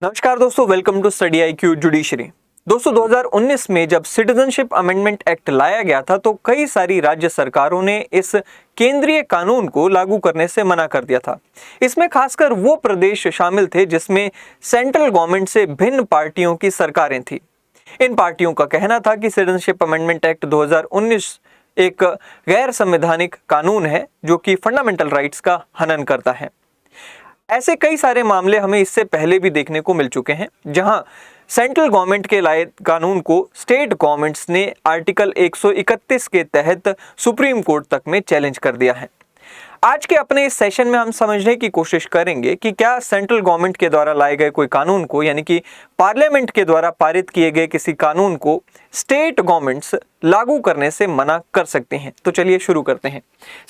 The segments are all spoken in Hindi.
नमस्कार दोस्तों, welcome to study IQ judiciary. दोस्तों 2019 में जब सिटीजनशिप अमेंडमेंट एक्ट लाया गया था तो कई सारी राज्य सरकारों ने इस केंद्रीय कानून को लागू करने से मना कर दिया था। इसमें खासकर वो प्रदेश शामिल थे जिसमें सेंट्रल गवर्नमेंट से भिन्न पार्टियों की सरकारें थी। इन पार्टियों का कहना था कि सिटीजनशिप अमेंडमेंट एक्ट 2019 एक गैर संवैधानिक कानून है जो कि फंडामेंटल राइट्स का हनन करता है। ऐसे कई सारे मामले हमें इससे पहले भी देखने को मिल चुके हैं जहां सेंट्रल गवर्नमेंट के लाए कानून को स्टेट गवर्नमेंट्स ने आर्टिकल 131 के तहत सुप्रीम कोर्ट तक में चैलेंज कर दिया है। आज के अपने इस सेशन में हम समझने की कोशिश करेंगे कि क्या सेंट्रल गवर्नमेंट के द्वारा लाए गए कोई कानून को, यानी कि पार्लियामेंट के द्वारा पारित किए गए किसी कानून को स्टेट गवर्नमेंट्स लागू करने से मना कर सकते हैं। तो चलिए शुरू करते हैं।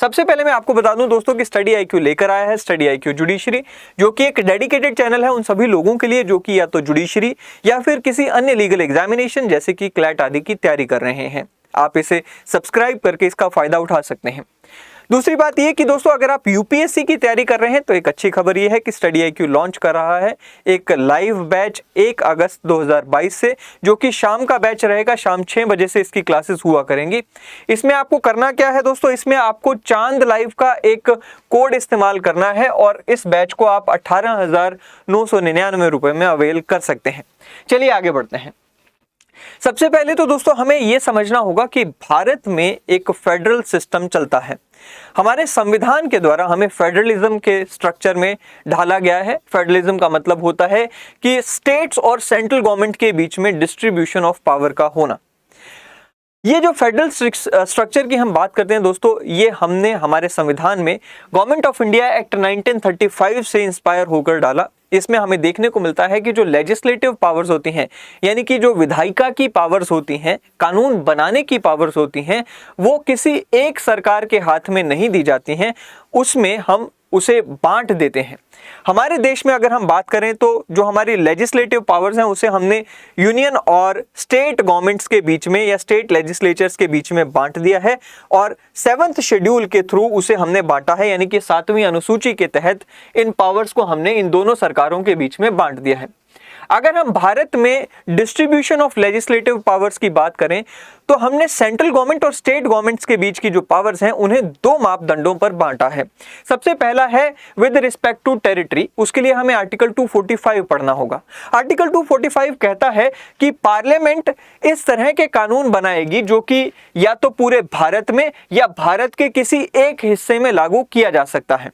सबसे पहले मैं आपको बता दूं दोस्तों कि स्टडी IQ लेकर आया है स्टडी IQ जुडिशरी, जो कि एक डेडिकेटेड चैनल है उन सभी लोगों के लिए जो कि या तो जुडिशरी या फिर किसी अन्य लीगल एग्जामिनेशन जैसे कि क्लैट आदि की तैयारी कर रहे हैं। आप इसे सब्सक्राइब करके इसका फायदा उठा सकते हैं। दूसरी बात यह कि दोस्तों अगर आप यूपीएससी की तैयारी कर रहे हैं तो एक अच्छी खबर यह है कि स्टडी IQ लॉन्च कर रहा है एक लाइव बैच 1 अगस्त 2022 से, जो कि शाम का बैच रहेगा। शाम 6 बजे से इसकी क्लासेस हुआ करेंगी। इसमें आपको करना क्या है दोस्तों, इसमें आपको चांद लाइव का एक कोड इस्तेमाल करना है और इस बैच को आप 18,999 रुपए में अवेल कर सकते हैं। चलिए आगे बढ़ते हैं। सबसे पहले तो दोस्तों हमें यह समझना होगा कि भारत में एक फेडरल सिस्टम चलता है। हमारे संविधान के द्वारा हमें फेडरलिज्म के स्ट्रक्चर में ढाला गया है। फेडरलिज्म का मतलब होता है कि स्टेट्स और सेंट्रल गवर्नमेंट के बीच में डिस्ट्रीब्यूशन ऑफ पावर का होना। ये जो फेडरल स्ट्रक्चर की हम बात करते हैं दोस्तों, ये हमने हमारे संविधान में गवर्नमेंट ऑफ इंडिया एक्ट 1935 से इंस्पायर होकर डाला। इसमें हमें देखने को मिलता है कि जो लेजिस्लेटिव पावर्स होती हैं, यानी कि जो विधायिका की पावर्स होती हैं, कानून बनाने की पावर्स होती हैं, वो किसी एक सरकार के हाथ में नहीं दी जाती हैं, उसमें हम उसे बांट देते हैं। हमारे देश में अगर हम बात करें तो जो हमारी लेजिस्लेटिव पावर्स हैं उसे हमने यूनियन और स्टेट गवर्नमेंट्स के बीच में या स्टेट लेजिस्लेचर्स के बीच में बांट दिया है और 7th शेड्यूल के थ्रू उसे हमने बांटा है, यानी कि 7वीं अनुसूची के तहत इन पावर्स को हमने इन दोनों सरकारों के बीच में बांट दिया है। अगर हम भारत में डिस्ट्रीब्यूशन ऑफ लेजिस्लेटिव पावर्स की बात करें तो हमने सेंट्रल गवर्नमेंट और स्टेट गवर्नमेंट्स के बीच की जो पावर्स हैं उन्हें 2 मापदंडों पर बांटा है। सबसे पहला है विद रिस्पेक्ट टू टेरिटरी। उसके लिए हमें आर्टिकल 245 पढ़ना होगा। आर्टिकल 245 कहता है कि पार्लियामेंट इस तरह के कानून बनाएगी जो कि या तो पूरे भारत में या भारत के किसी एक हिस्से में लागू किया जा सकता है।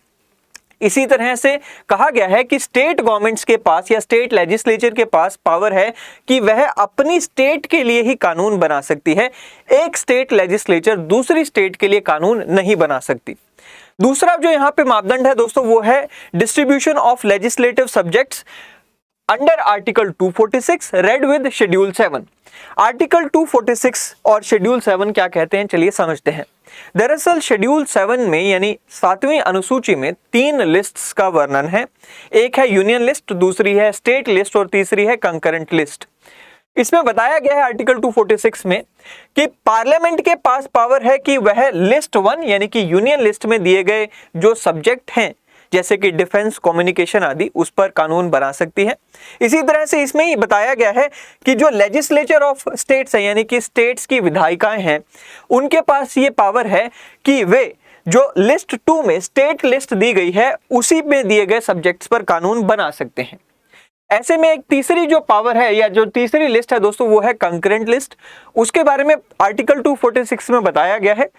इसी तरह से कहा गया है कि स्टेट गवर्नमेंट्स के पास या स्टेट लेजिस्लेचर के पास पावर है कि वह अपनी स्टेट के लिए ही कानून बना सकती है। एक स्टेट लेजिस्लेचर दूसरी स्टेट के लिए कानून नहीं बना सकती। दूसरा जो यहाँ पे मापदंड है दोस्तों वो है distribution of legislative subjects under article 246 read with schedule 7। Article 246 और शेड्यूल 7 क्या कहते हैं, चलिए समझते हैं। दरअसल शेड्यूल 7 में यानी 7वीं अनुसूची में 3 लिस्ट्स का वर्णन है। एक है यूनियन लिस्ट, दूसरी है स्टेट लिस्ट और तीसरी है कंकरेंट लिस्ट। इसमें बताया गया है आर्टिकल 246 में कि पार्लियामेंट के पास पावर है कि वह लिस्ट 1 यानी कि यूनियन लिस्ट में दिए गए जो सब्जेक्ट हैं जैसे कि डिफेंस, कम्युनिकेशन आदि, उस पर कानून बना सकती है। इसी तरह से इसमें ही बताया गया है कि जो लेजिस्लेचर ऑफ स्टेट्स है यानी कि स्टेट्स की विधायिकाएं हैं, उनके पास ये पावर है कि वे जो लिस्ट 2 में स्टेट लिस्ट दी गई है उसी में दिए गए सब्जेक्ट्स पर कानून बना सकते हैं। ऐसे में एक तीसरी जो पावर है या जो तीसरी लिस्ट है दोस्तों वो है कंकरेंट लिस्ट। उसके बारे में आर्टिकल 246 में बताया गया है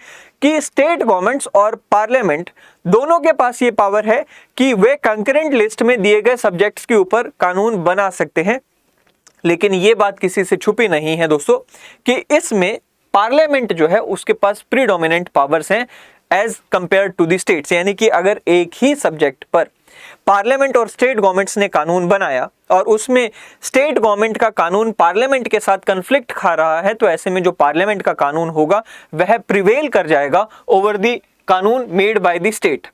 कि स्टेट गवर्नमेंट्स और पार्लियामेंट दोनों के पास ये पावर है कि वे कंकरेंट लिस्ट में दिए गए सब्जेक्ट्स के ऊपर कानून बना सकते हैं। लेकिन ये बात किसी से छुपी नहीं है दोस्तों कि इसमें पार्लियामेंट जो है उसके पास प्रीडोमिनेंट पावर्स हैं as compare to the states. यानी कि अगर एक ही सब्जेक्ट पर पार्लियामेंट और स्टेट गवर्नमेंट्स ने कानून बनाया और उसमें स्टेट गवर्नमेंट का कानून पार्लियामेंट के साथ कन्फ्लिक्ट खा रहा है तो ऐसे में जो पार्लियामेंट का कानून होगा वह प्रिवेल कर जाएगा ओवर द कानून मेड बाय द स्टेट।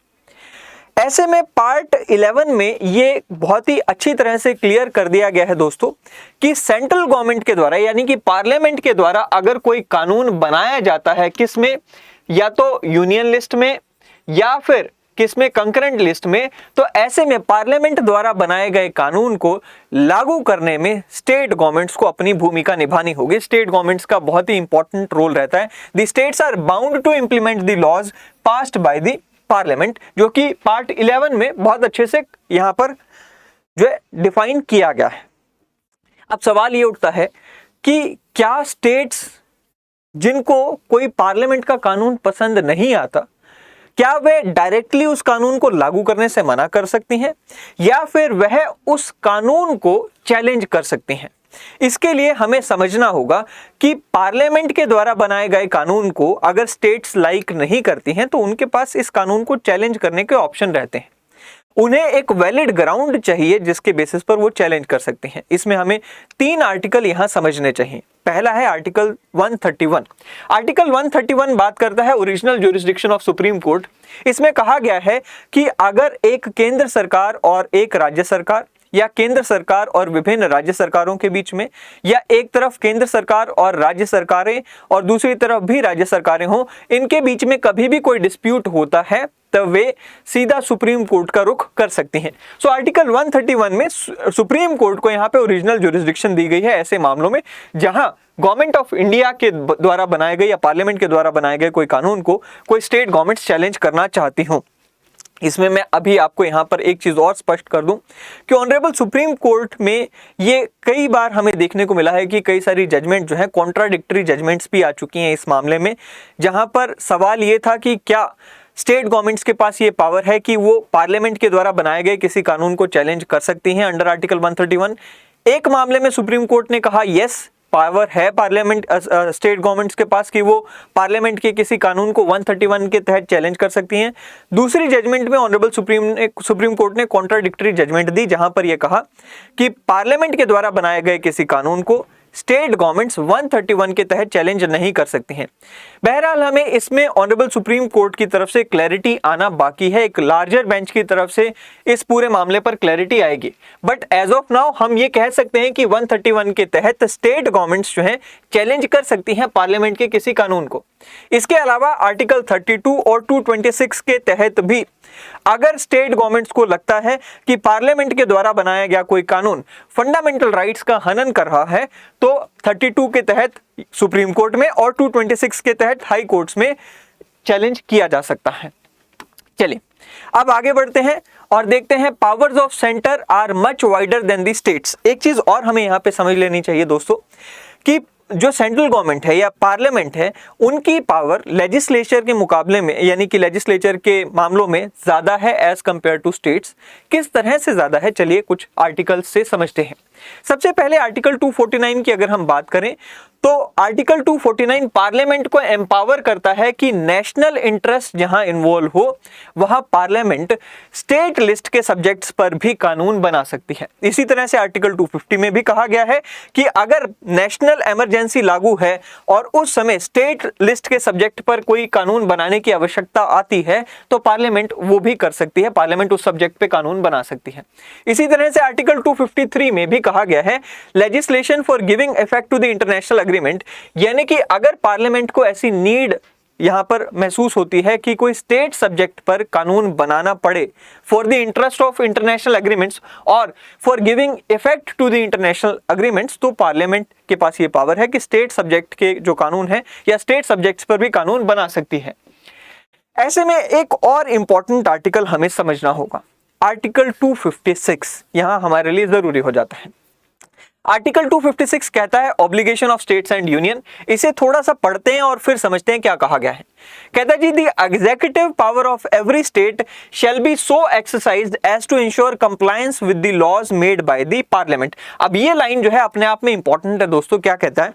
ऐसे में पार्ट 11 में ये बहुत ही अच्छी तरह से क्लियर कर दिया गया है दोस्तों कि सेंट्रल गवर्नमेंट के द्वारा यानी कि पार्लियामेंट के द्वारा अगर कोई कानून बनाया जाता है किसमें, या तो यूनियन लिस्ट में या फिर किसमें, कंकरेंट लिस्ट में, तो ऐसे में पार्लियामेंट द्वारा बनाए गए कानून को लागू करने में स्टेट गवर्नमेंट्स को अपनी भूमिका निभानी होगी। स्टेट गवर्नमेंट्स का बहुत ही इंपॉर्टेंट रोल रहता है। The states are bound to implement the laws passed by the parliament, जो कि पार्ट 11 में बहुत अच्छे से यहां पर जो है डिफाइन किया गया है। अब सवाल ये उठता है कि क्या स्टेट्स जिनको कोई पार्लियामेंट का कानून पसंद नहीं आता, क्या वे डायरेक्टली उस कानून को लागू करने से मना कर सकती हैं या फिर वह उस कानून को चैलेंज कर सकती हैं? इसके लिए हमें समझना होगा कि पार्लियामेंट के द्वारा बनाए गए कानून को अगर स्टेट्स लाइक नहीं करती हैं तो उनके पास इस कानून को चैलेंज करने के ऑप्शन रहते हैं। उन्हें एक वैलिड ग्राउंड चाहिए जिसके बेसिस पर वो चैलेंज कर सकते हैं। इसमें हमें 3 आर्टिकल यहां समझने चाहिए। पहला है आर्टिकल 131। आर्टिकल 131 बात करता है original jurisdiction of supreme court. इसमें कहा गया है कि अगर एक केंद्र सरकार और एक राज्य सरकार या केंद्र सरकार और विभिन्न राज्य सरकारों के बीच में, या एक तरफ केंद्र सरकार और राज्य सरकारें और दूसरी तरफ भी राज्य सरकारें हों, इनके बीच में कभी भी कोई डिस्प्यूट होता है तब वे सीधा सुप्रीम कोर्ट का रुख कर सकती हैं। सो आर्टिकल 131 में सुप्रीम कोर्ट को यहाँ पे ओरिजिनल ज्यूरिसडिक्शन दी गई है ऐसे मामलों में जहां गवर्नमेंट ऑफ इंडिया के द्वारा बनाए गए या पार्लियामेंट के द्वारा बनाए गए कोई कानून को कोई स्टेट गवर्नमेंट चैलेंज करना चाहती हो। इसमें मैं अभी आपको यहाँ पर एक चीज और स्पष्ट कर दूं कि ऑनरेबल सुप्रीम कोर्ट में ये कई बार हमें देखने को मिला है कि कई सारी जजमेंट जो है कॉन्ट्राडिक्टरी जजमेंट्स भी आ चुकी हैं इस मामले में, जहां पर सवाल ये था कि क्या स्टेट गवर्नमेंट्स के पास ये पावर है कि वो पार्लियामेंट के द्वारा बनाए गए किसी कानून को चैलेंज कर सकती हैं अंडर आर्टिकल 131। एक मामले में सुप्रीम कोर्ट ने कहा यस, पावर है पार्लियामेंट स्टेट गवर्नमेंट्स के पास कि वो पार्लियामेंट के किसी कानून को 131 के तहत चैलेंज कर सकती हैं। दूसरी जजमेंट में ऑनरेबल सुप्रीम कोर्ट ने कॉन्ट्राडिक्टरी जजमेंट दी जहां पर यह कहा कि पार्लियामेंट के द्वारा बनाए गए किसी कानून को स्टेट गवर्नमेंट्स 131 के तहत चैलेंज नहीं कर सकती हैं। बहरहाल हमें इसमें ऑनरेबल सुप्रीम कोर्ट की तरफ से क्लैरिटी आना बाकी है, एक लार्जर बेंच की तरफ से इस पूरे मामले पर क्लैरिटी आएगी। बट एज ऑफ नाउ हम ये कह सकते हैं कि 131 के तहत स्टेट गवर्नमेंट्स जो हैं चैलेंज कर सकती हैं पार्लियामेंट के किसी कानून को। इसके अलावा आर्टिकल 32 और 226 के तहत भी अगर स्टेट गवर्नमेंट्स को लगता है कि पार्लियामेंट के द्वारा बनाया गया कोई कानून फंडामेंटल राइट्स का हनन कर रहा है तो 32 के तहत सुप्रीम कोर्ट में और 226 के तहत हाई कोर्ट्स में चैलेंज किया जा सकता है। चलिए अब आगे बढ़ते हैं और देखते हैं powers of centre are much wider than the states. एक चीज और हमें यहां पे समझ लेनी चाहिए दोस्तों कि जो सेंट्रल गवर्नमेंट है या पार्लियामेंट है उनकी पावर लेजिस्लेचर के मुकाबले में यानी कि लेजिस्लेचर के मामलों में ज्यादा है एज कंपेयर टू स्टेट्स। किस तरह से ज्यादा है, चलिए कुछ आर्टिकल से समझते हैं। सबसे पहले आर्टिकल 249 की अगर हम बात करें तो आर्टिकल 249 पार्लियामेंट को एम्पावर करता है कि नेशनल इंटरेस्ट जहां इन्वॉल्व हो वहां पार्लियामेंट स्टेट लिस्ट के सब्जेक्ट्स पर भी कानून बना सकती है। इसी तरह से आर्टिकल 250 में भी कहा गया है कि अगर नेशनल इमरजेंसी लागू है और उस समय स्टेट लिस्ट के सब्जेक्ट पर कोई कानून बनाने की आवश्यकता आती है तो पार्लियामेंट वो भी कर सकती है, पार्लियामेंट उस सब्जेक्ट पे कानून बना सकती है। इसी तरह से आर्टिकल 253 में भी कहा गया है legislation for giving effect to the international agreement, यानी कि अगर पार्लियामेंट को ऐसी नीड यहां पर महसूस होती है कि कोई स्टेट सब्जेक्ट पर कानून बनाना पड़े for the interest of international agreements और for giving effect to the international agreements, तो पार्लियामेंट के पास ये पावर है कि स्टेट सब्जेक्ट के जो कानून है या स्टेट सब्जेक्ट्स पर भी कानून बना सकती है। ऐसे में एक और इंपॉर्टेंट आर्टिकल हमें समझना होगा, आर्टिकल 256 यहां हमारे लिए जरूरी हो जाता है। आर्टिकल 256 कहता है obligation of states and union. इसे थोड़ा सा पढ़ते हैं और फिर समझते हैं क्या कहा गया है। कहता है जी the executive power of every state shall be so exercised as to ensure compliance with the laws made by the parliament. अब ये लाइन जो है अपने आप में इंपॉर्टेंट है दोस्तों। क्या कहता है?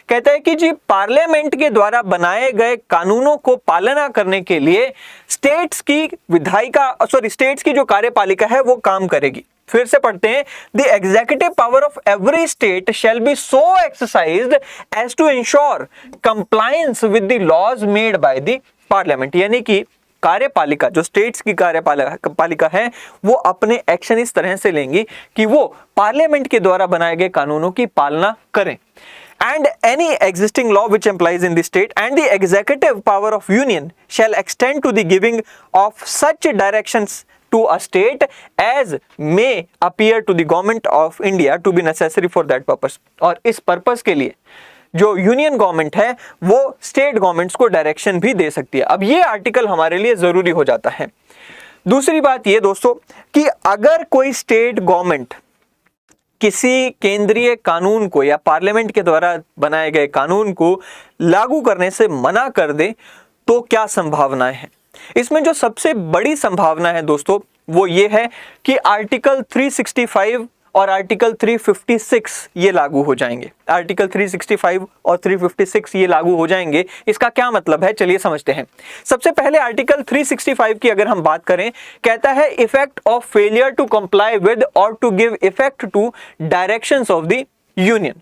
कहता है कि जी पार्लियामेंट के द्वारा बनाए गए कानूनों को पालना करने के लिए स्टेट्स की जो कार्यपालिका है वो काम करेगी। फिर से पढ़ते हैं, the executive power of every state shall be so exercised as to ensure compliance with the laws made by the parliament. यानी कि कार्यपालिका जो स्टेट्स की कार्यपालिका है वो अपने एक्शन इस तरह से लेंगी कि वो पार्लियामेंट के द्वारा बनाए गए कानूनों की पालना करें। and any existing law which applies in the state and the executive power of union shall extend to the giving of such directions to a state as may appear to the government of India to be necessary for that purpose। और इस पर्पस के लिए जो यूनियन गवर्नमेंट है वो स्टेट गवर्नमेंट्स को डायरेक्शन भी दे सकती है। अब ये आर्टिकल हमारे लिए जरूरी हो जाता है। दूसरी बात ये दोस्तों कि अगर कोई स्टेट गवर्नमेंट किसी केंद्रीय कानून को या पार्लियामेंट के द्वारा बनाए गए कानून को लागू करने से मना कर दे तो क्या संभावनाएं हैं? इसमें जो सबसे बड़ी संभावना है दोस्तों वो ये है कि आर्टिकल 365 और आर्टिकल 356 ये लागू हो जाएंगे। आर्टिकल 365 और 356 ये लागू हो जाएंगे। इसका क्या मतलब है, चलिए समझते हैं। सबसे पहले आर्टिकल 365 की अगर हम बात करें, कहता है effect of failure to comply with और to give effect to directions of the union.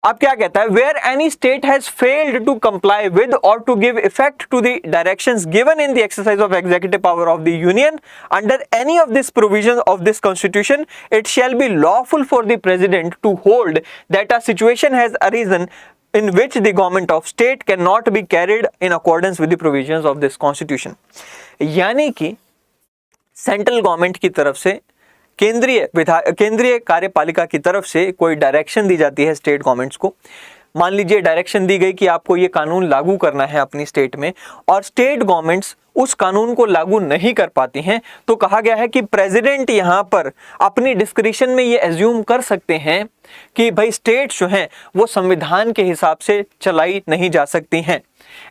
अब क्या कहता है, where any state has failed to comply with और to give effect to the directions given in the exercise of executive power of the union under any of this provision of this constitution, it shall be lawful for the president to hold that a situation has अरीजन in which the government of state cannot be carried in accordance with the provisions of this constitution। यानी कि सेंट्रल गवर्नमेंट की तरफ से केंद्रीय कार्यपालिका की तरफ से कोई डायरेक्शन दी जाती है स्टेट गवर्नमेंट्स को। मान लीजिए डायरेक्शन दी गई कि आपको ये कानून लागू करना है अपनी स्टेट में, और स्टेट गवर्नमेंट्स उस कानून को लागू नहीं कर पाती हैं, तो कहा गया है कि प्रेसिडेंट यहाँ पर अपनी डिस्क्रिशन में ये एज्यूम कर सकते हैं कि भाई स्टेट्स जो हैं वो संविधान के हिसाब से चलाई नहीं जा सकती हैं।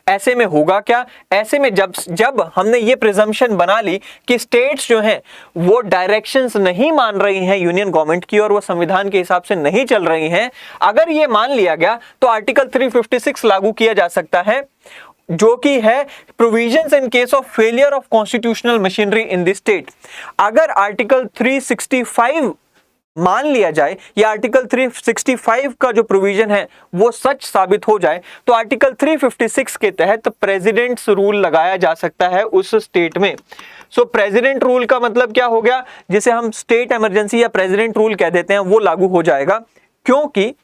ऐसे में होगा क्या, ऐसे में जब हमने ये प्रिजम्पशन बना ली कि स्टेट्स जो हैं वो डायरेक्शंस नहीं मान रही हैं यूनियन गवर्नमेंट की और वो संविधान के हिसाब से नहीं चल रही हैं, अगर ये मान लिया गया तो आर्टिकल 356 लागू किया जा सकता है, जो कि है provisions in case of failure of constitutional machinery in the state. अगर आर्टिकल 365 मान लिया जाए या आर्टिकल 365 का जो प्रोविजन है वो सच साबित हो जाए, तो आर्टिकल 356 के तहत प्रेसिडेंट्स रूल लगाया जा सकता है उस स्टेट में। सो प्रेसिडेंट रूल का मतलब क्या हो गया, जिसे हम स्टेट इमरजेंसी या प्रेसिडेंट रूल कह देते हैं, वो लागू हो जाएगा, क्योंकि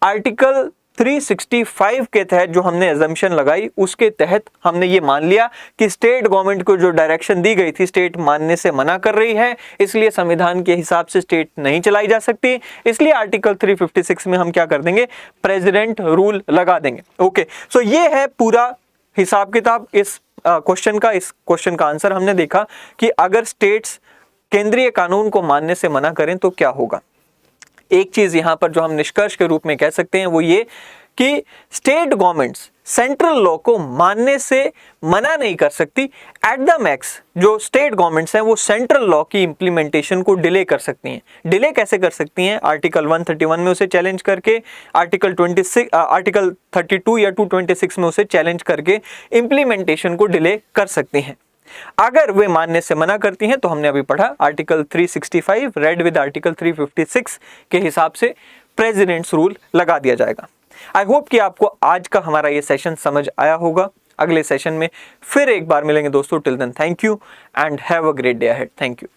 आर्टिकल 365 के तहत जो हमने अजम्पशन लगाई उसके तहत हमने ये मान लिया कि स्टेट गवर्नमेंट को जो डायरेक्शन दी गई थी स्टेट मानने से मना कर रही है, इसलिए संविधान के हिसाब से स्टेट नहीं चलाई जा सकती, इसलिए आर्टिकल 356 में हम क्या कर देंगे, प्रेसिडेंट रूल लगा देंगे। ओके, सो ये है पूरा हिसाब किताब इस क्वेश्चन का। इस क्वेश्चन का आंसर हमने देखा कि अगर स्टेट्स केंद्रीय कानून को मानने से मना करें तो क्या होगा। एक चीज यहां पर जो हम निष्कर्ष के रूप में कह सकते हैं वो ये कि स्टेट गवर्नमेंट्स सेंट्रल लॉ को मानने से मना नहीं कर सकती। एट द मैक्स जो स्टेट गवर्नमेंट्स हैं वो सेंट्रल लॉ की इंप्लीमेंटेशन को डिले कर सकती हैं। डिले कैसे कर सकती हैं, आर्टिकल 131 में उसे चैलेंज करके, आर्टिकल 32 या 226 में उसे चैलेंज करके इंप्लीमेंटेशन को डिले कर सकती हैं। अगर वे मानने से मना करती हैं तो हमने अभी पढ़ा आर्टिकल 365 रेड विद आर्टिकल 356 के हिसाब से प्रेसिडेंट्स रूल लगा दिया जाएगा। आई होप कि आपको आज का हमारा ये सेशन समझ आया होगा। अगले सेशन में फिर एक बार मिलेंगे दोस्तों। Till then thank you and have a great day ahead. Thank you.